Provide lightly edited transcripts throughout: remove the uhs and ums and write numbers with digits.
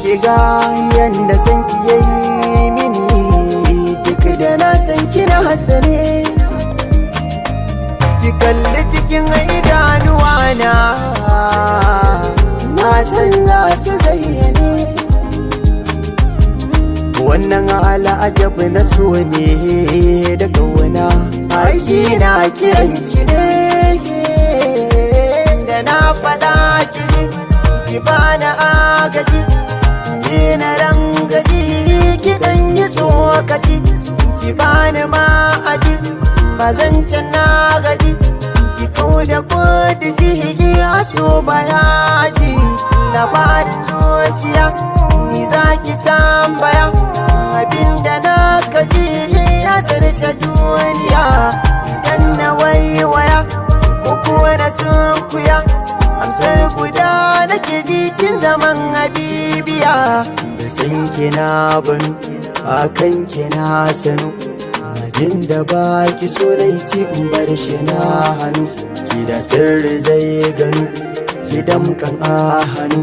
ki ga yanda san ki yayi mini, duk da na san kina hasane. Ki kalli cikin idanuwa na san za su zayyane. Wannan al'ajab na so ne da kauna, aiki na kiran ki ne. Da na faɗa ki ji, ki bani agaji, ni na rangaji, ki ɗan yi tsokaci, ki bani ma'aji, bazancan na gaji, ki kau da kudi ji a so bayaji. Labarin zuciya ni za ki tambaya, abinda na kaji ya zarce duniya. Idan na waiwaya ko kuwa na sunkuya, amsar guda nake jikin zaman habibiya. Da san kina banu akan kina sanu, abinda ba ki so laiti in bar shi na hannu. Ki da sirri zai ganu, ki damkan a hannu,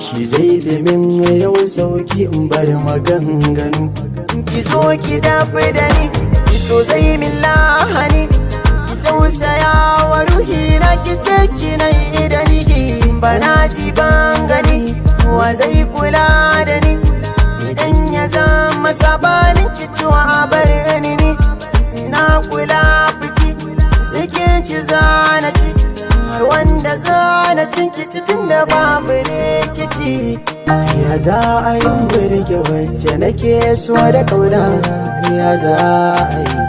shi zai bi min yawan sauki in bar maganganu. Ki zo ki dafi da ni, ki so zai min lahani, ki tausaya wa ruhi na, ki ce ki na da ni. Bana ji ban gani wa zai kula da ni, idan ya zama sabanin ki tuwa a bar ni. Na kula fiti suke ci zana ci, har wanda zana cin kici tun da babu rikici. Ya za a yi burge wacce nake so da kauna, ya za a yi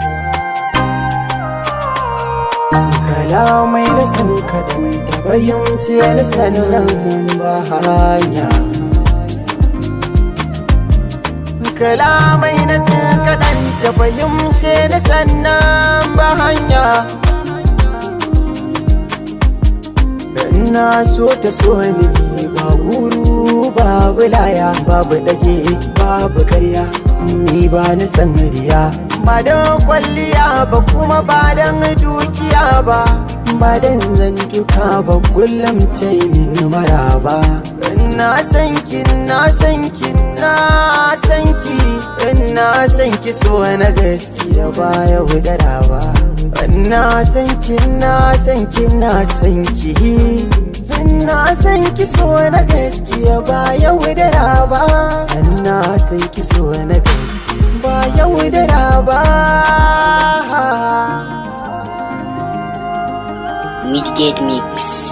kalamai da san kaɗan da fahimci ni sannan ba hanya. Kalamai na san kaɗan da fahimci ni sannan ba hanya. Na so ta so ni ba guru babu laya, babu ɗage babu karya, ni ba ni san riya. Ba don kwalliya ba kuma ba don dukiya ba, ba don zantuka ba kullum ta yi min maraba. Na san ki, na san ki, na san ki, na san ki so na gaskiya ba ya wudara ba. Na san ki, na san ki, na san ki, na san ki so na gaskiya ba ya wudara ba. Na san ki so na gaskiya ba ya wudara ba. Midgate Mix.